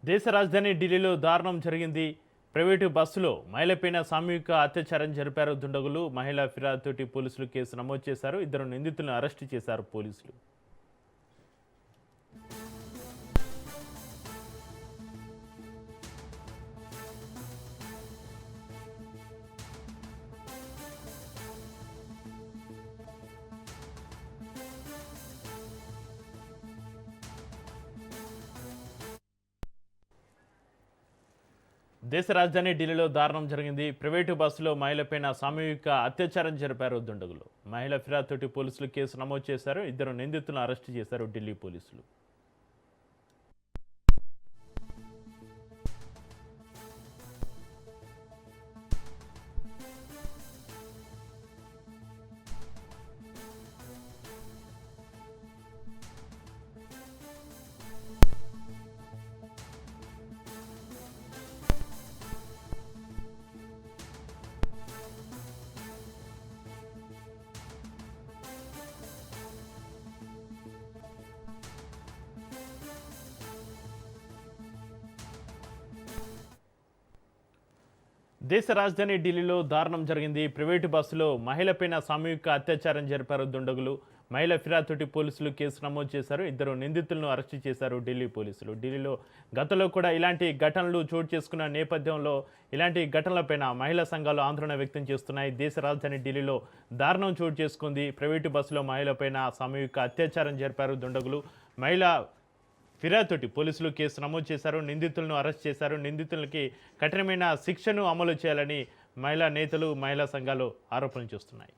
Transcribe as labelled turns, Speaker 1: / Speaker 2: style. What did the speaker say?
Speaker 1: దేశ రాజధాని ఢిల్లీలో దారుణం జరిగింది. ప్రైవేటు బస్సులో మహిళపైన సామూహిక అత్యాచారం జరిపారు దుండగులు. మహిళా ఫిర్యాదుతోటి పోలీసులు కేసు నమోదు చేశారు. ఇద్దరు నిందితులను అరెస్టు చేశారు పోలీసులు. దేశ రాజధాని ఢిల్లీలో దారుణం జరిగింది. ప్రైవేటు బస్సులో మహిళపైన సామూహిక అత్యాచారం జరిపారు దుండగులు. మహిళ ఫిర్యాదుతోటి పోలీసులు కేసు నమోదు చేశారు. ఇద్దరు నిందితులను అరెస్టు చేశారు ఢిల్లీ పోలీసులు. దేశ రాజధాని ఢిల్లీలో దారుణం జరిగింది. ప్రైవేటు బస్సులో మహిళపైన సామూహిక అత్యాచారం జరిపారు దుండగులు. మహిళ ఫిర్యాదుతోటి పోలీసులు కేసు నమోదు చేశారు. ఇద్దరు నిందితులను అరెస్టు చేశారు ఢిల్లీ పోలీసులు. ఢిల్లీలో గతంలో కూడా ఇలాంటి ఘటనలు చోటు చేసుకున్న నేపథ్యంలో ఇలాంటి ఘటనలపైన మహిళా సంఘాలు ఆందోళన వ్యక్తం చేస్తున్నాయి. దేశ రాజధాని ఢిల్లీలో దారుణం చోటు చేసుకుంది. ప్రైవేటు బస్సులో మహిళపైన సామూహిక అత్యాచారం జరిపారు దుండగులు. మహిళ ఫిర్యాదుతోటి పోలీసులు కేసు నమోదు చేశారు. నిందితులను అరెస్ట్ చేశారు. నిందితులకి కఠినమైన శిక్షను అమలు చేయాలని మహిళా నేతలు, మహిళా సంఘాలు ఆరోపణలు చేస్తున్నాయి.